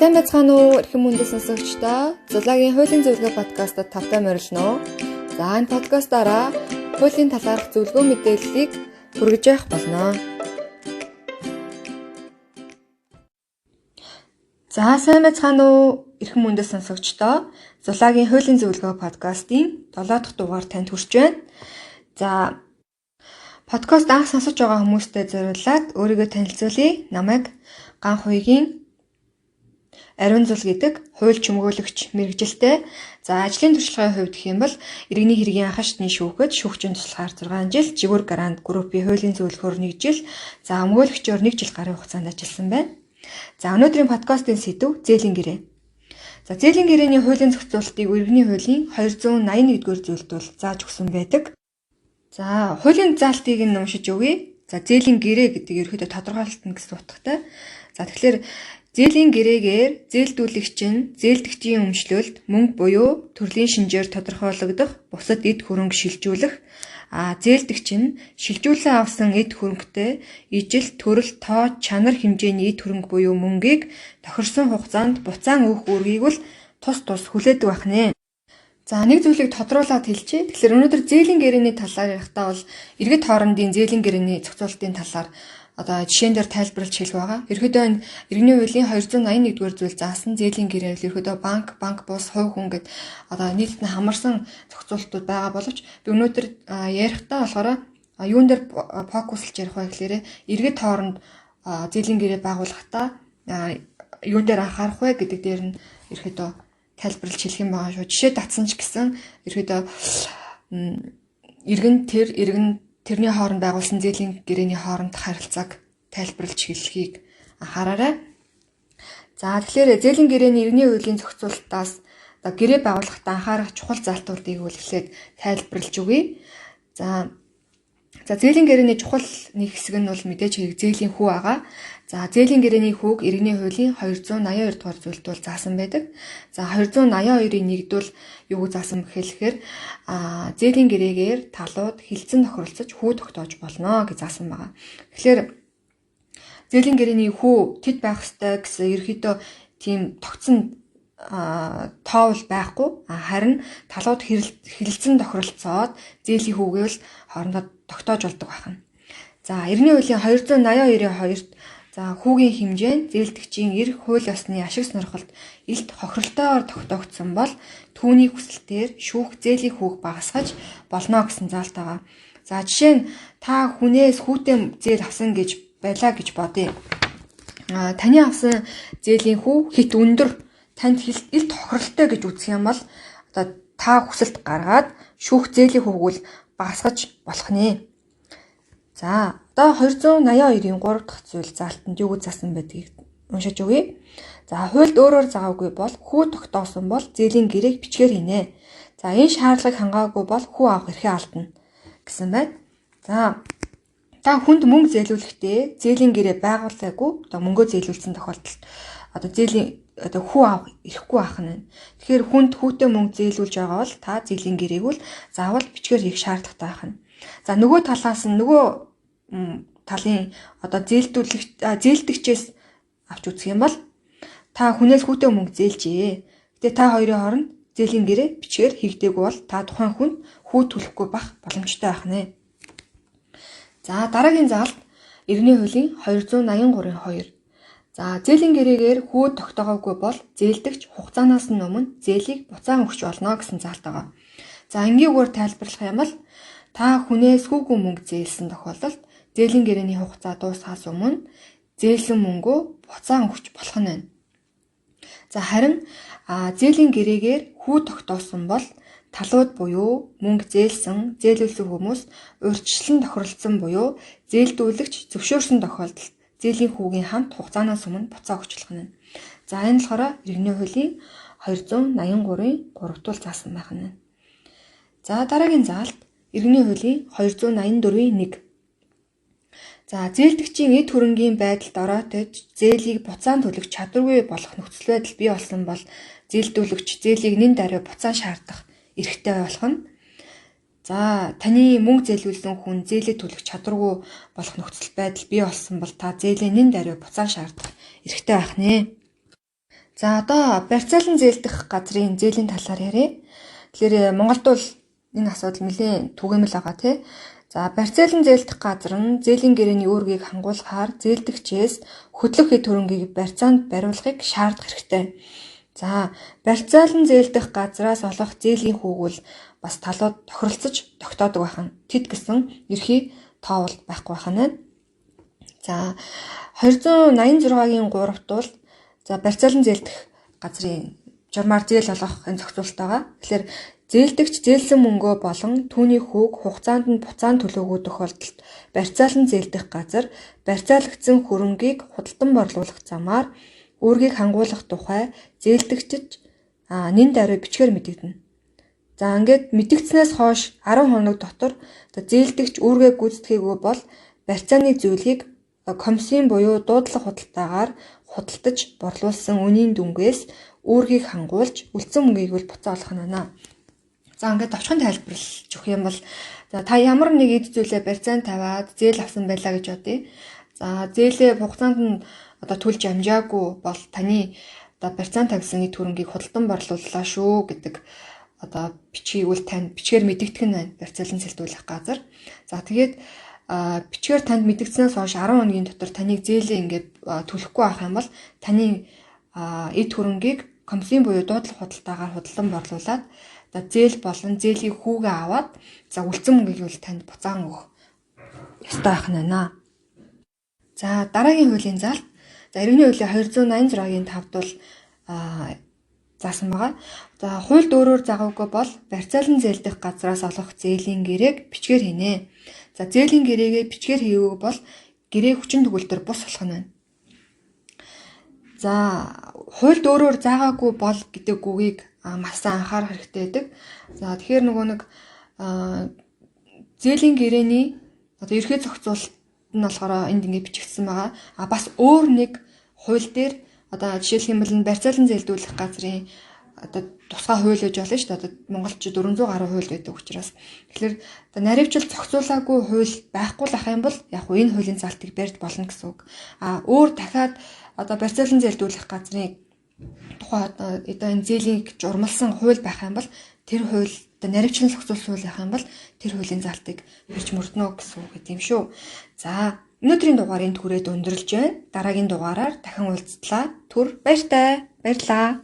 Сайн байцгаана уу эрхэм мөндөд сонсогчдоо. Зулагийн хуулийн зөвлөгөө подкастад тавтай морилно. За энэ подкастаараа хуулийн талаарх зөвлөгөө мэдээллийг хүргэж явах болно. За сайн байцгаана уу эрхэм мөндөд сонсогчдоо. Зулагийн хуулийн зөвлөгөө подкастын 7 дахь дугаар танд хүрч байна. За подкаст анх сонсож байгаа хүмүүстээ зориулаад өөрийгөө танилцуулъя. Намайг Ганх Хуйгийн Ариун Зул гэдэг хууль чимгөөлөгч мэргэжилтэй. За ажлын туршлагын хувьд гэх юм бол иргэний хэргийн анхан шатны шүүхэд шүүгчийн туслахаар 6 жил, Жигүүр Грант группийн хуулийн зөвлөхөөр 1 жил, за өмгөөлөгчөөр 1 жил гарын хугацаанд ажилласан байна. За өнөөдрийн подкастын сэдэв зээлийн гэрээ. За зээлийн гэрээний хуулийн зохицуулалтыг иргэний хуулийн 281-р зүйлд бол зааж өгсөн байдаг. За хуулийн заалтыг нь уншиж өгье. За зээлийн гэрээ гэдэг ерөөдөө тодорхойлолтно гэсэн утгатай. За тэгэхээр зээлийн гэрээгээр зээлдүүлэгч нь зээлдэгчийн өмчлөлд мөнгө буюу төрлийн шинжээр тодорхойлогдох бусад эд хөрөнгө шилжүүлэх, зээлдэгч нь шилжүүлэн авсан эд хөрөнгөтэй ижил, төрөл, тоо, чанар хэмжээний эд хөрөнгө буюу мөнгийг тохирсон хугацаанд буцаан өгөх үүргийг л тус хүлээдэг байх нэ. За нэг зүйлийг тодруулаад хэлчихье. Тэгэхээр өнөөдөр зээлийн гэрээний талаар ярихдаа бол иргэд хоорондын зээлийн гэрээний зохицуулалтын талаар одоо жишээн дээр тайлбарлаж хэлэх байгаа. Ерөнхийдөө энэ иргэний хуулийн 281-р зүйл заасан зээлийн гэрээ бол ерөнхийдөө банк бус, хувь хүн гэд одоо нийтэд нь хамарсан зохицуулалтууд байгаа боловч би өнөөдөр ярихдаа болохоор юун дээр фокуслж ярих вэ гэхээр иргэд хооронд зээлийн гэрээ байгуулахдаа юун дээр анхаарах вэ гэдэг дээр нь ерөнхийдөө тайлбарлаж хэлэх юм байгаа шүү. Жишээ татсан ч гэсэн ерөнхийдөө иргэн тэрний хооронд байгуулсан зээлийн гэрээний хооронд харилцааг тайлбарлаж хэлхийг анхаараарай. За тэгэхээр зээлийн гэрээний иргэний хуулийн зохицуулалтаас гэрээ байгуулахдаа анхаарах чухал заалтуудыг үлэхлээд тайлбарлаж өгье. За зээлийн гэрээний чухал нэг хэсэг нь бол мэдээж хэрэг зээлийн хүү байгаа. За зээлийн гэрээний хүүг иргэний хуулийн 282 дугаар зүйлд бол заасан байдаг. За 282-ийн 1-д бол юу заасан гэхээр зээлийн гэрээгээр талууд хилцэн тохиролцож хүү тогтоож болно гэж заасан байгаа. Тэгэхээр зээлийн гэрээний хүү тэд байх ёстой гэсэн ерөөдөө тийм тогтсон тоовол байхгүй. Харин талууд хилцэн тохиролцоод зээлийн хүүгээ л хоорондоо тогтоож болдог байна. За иргэний хуулийн 282-ийн 2-т за хүүгийн хэмжээ нь зээлдэгчийн эрх хууль ёсны ашиг сонирхолд илт хохиролтойгоор тогтоогдсон бол түүний хүсэлтээр шүүх зээлийн хүүг багасгаж болно гэсэн заалт байгаа. За жишээ нь та хүнээс хүүтэй зээл авсан гэж байлаа гэж бодъё. Таны авсан зээлийн хүү хит өндөр танд илт хохиролтой гэж үзэх юм бол одоо та хүсэлт гаргаад шүүх зээлийн хүүг бол багасгаж болох нэ. За одоо 282-ийн 3 дахь зүйл заалтанд юу гэж заасан байдгийг уншиж өгье. За хуульд өөрөөр заагаагүй бол хүү тогтоосон бол зээлийн гэрээг бичгээр хийнэ. За энэ шаардлагыг хангаагүй бол хүү авах эрхээ алдна гэсэн байна. За та хүнд мөнгө зээлүүлэхдээ зээлийн гэрээ байгуулаагүй одоо мөнгөө зээлүүлсэн тохиолдолд одоо зээлийн одоо хүү авах эрхгүй байх нь. Тэгэхээр хүнд хүүтэй мөнгө зээлүүлж байгаа бол та зээлийн гэрээг бол заавал бичгээр хийх шаардлагатай байна. За нөгөө талаас нь нөгөө талын одоо зээлдэгчээс авч үзэх юм бол та хүнээс хүүтэй мөнгө зээлжээ. Гэтэ та хоёрын хооронд зээлийн гэрээ бичгээр хийгдээгүй бол та тухайн хүнд хүү төлөхгүй байх боломжтой байх нэ. За дараагийн заалт иргэний хуулийн 283-ийн 2. За зээлийн гэрээгээр хүү тогтоогоогүй бол зээлдэгч хугацаанаас нь өмнө зээлийг буцаан өгч болно гэсэн заалт байгаа. За энгийгээр тайлбарлах юм бол та хүнээс хүүгүй мөнгө зээлсэн тохиолдолд зээлийн гэрээний хугацаа дуусахаас өмнө зээлсэн мөнгөө буцаан өгч болох нь байна. За харин зээлийн гэрээгээр хүү тогтоосон бол талууд буюу мөнгө зээлсэн, зээлүүлсэн хүмүүс урьдчилан тохиролцсон буюу зээлдүүлэгч зөвшөөрсөн тохиолдолд зээлийн хүүгийн хамт хугацаанаас өмнө буцаа өгчлөх нь. За энэ болохоор иргэний хуулийн 283-ийн 3-т бол заасан байх нь. За дараагийн заалт иргэний хуулийн 284-ийн 1. За зээлдэгчийн эд хөрөнгийн байдалд ороотож зээлийг буцаан төлөх чадваргүй болох нөхцөл байдал бий болсон бол зээлдүүлэгч зээлийг нэн даруй буцаан шаардах эрхтэй болох нь. За таны мөнгө зээлүүлсэн хүн зээлээ төлөх чадваргүй болох нөхцөл байдал бий болсон бол та зээлийн нэн даруй буцаан шаардах эрхтэй байх нэ. За одоо барьцаалан зээлдэх газрын зээлийн талаар ярив. Тэгэхээр Монголд бол энэ асуудал нэлээд түгээмэл байгаа тий. За барьцаалан зээлдэх газар нь зээлийн гэрээний үүргийг хангуулахаар зээлдэгчээс хөдлөх хэд хөрөнгийг барьцаанд бариулахыг шаардах хэрэгтэй. За барьцаалан зээлдэх газраас олох зээлийн хүүгүүл бас талууд тохиролцож тогтоодог байх нь. Тэд гэсэн эрхий тоовол байхгүй байх нь. За 286-гийн 3-т бол за барьцаалан зээлдэх газрын журмаар зээл олох энэ зохицуулалт байгаа. Тэгэхээр зээлдэгч зээлсэн мөнгөө болон түүний хүүг хугацаанд нь буцаан төлөөгүй тохиолдолд барьцаалан зээлдэх газар барьцаалагдсан хөрөнгийг худалдан борлуулах замаар үүргийг хангуулах тухай зээлдэгчд нэн даруй бичгээр мэдэгдэнэ. За ингээд мэдэгдснээс хойш 10 хоног дотор зээлдэгч үүргээ гүйцэтгэгээгүй бол барьцааны зүйлийг комиссийн буюу дуудлага худалдаагаар худалдаж борлуулсан үнийн дүнгээс үүргийг хангуулж үлдсэн мөнгийг бол буцаа олох нь байна. За ингээд товчхон тайлбарлаж өгөх юм бол за та ямар нэг эд зүйлээ барьцаанд тавиад зээл авсан байлаа гэж бодъё. За зээлээ хугацаанд нь одоо төлж амжаагүй бол таны одоо барьцаанд тавьсан эд хөрөнгийг худалдан борлууллаа шүү гэдэг одоо бичгийг үл танд бичгээр мэдэгдэх нь байна. Барьцаалан зээлдүүлэх газар. За тэгээд бичгээр танд мэдэгдснээс хойш 10 хоногийн дотор таныг зээлээ ингээд төлөхгүй байх юм бол таны эд хөрөнгийг комиссийн буюу дуудлага худалдаагаар худалдан борлуулад за зээл болон зээлийн хүүгээ аваад за үлдсэн мөнгийг бол танд буцаан өгөх ёстой байх нь байна. За дараагийн хуулийн зал. За иргэний хуулийн 286-гийн 5-д бол заасан байгаа. За хуульд өөрөөр загваргүй бол барьцаалан зээлдэх газраас олох зээлийн гэрээг бичгээр хийнэ. За зээлийн гэрээгээ бичгээр хийгээгүй бол гэрээ хүчин төгөлдөр бус болох нь байна. За хуульд өөрөөр заагаагүй бол гэдэг үгийг маш сайн анхаарах хэрэгтэй байдаг. За тэгэхээр нөгөө нэг зээлийн гэрээний одоо ерхий зохицуулалт нь болохоор энд ингэ бичигдсэн байгаа. Бас өөр нэг хууль дээр одоо жишээлх юм бол барьцаалан зээлдүүлэх газрын одоо тусгай хууль гэж болно шүү дээ. Одоо Монголд 400 гаруй хууль байдаг учраас. Тэгэхээр одоо наривчл зохицуулаагүй хууль байхгүй л ах юм бол яг хөө энэ хуулийн залтыг барьж болно гэсэн үг. Өөр дахиад одоо барьцаалан зээлдүүлэх газрын тухай одоо энэ зээлийг журмалсан хууль байх юм бол тэр хууль одоо наривчлан зохицуулсан хууль байх юм бол тэр хуулийн залтыг барьж мөрднө гэсэн үг гэдэм шүү. За өнөөдрийн дугаарыг түрээд өндөрлж байна. Дараагийн дугаараар дахин уулзтлаа. Түр баяртай. Баярлаа.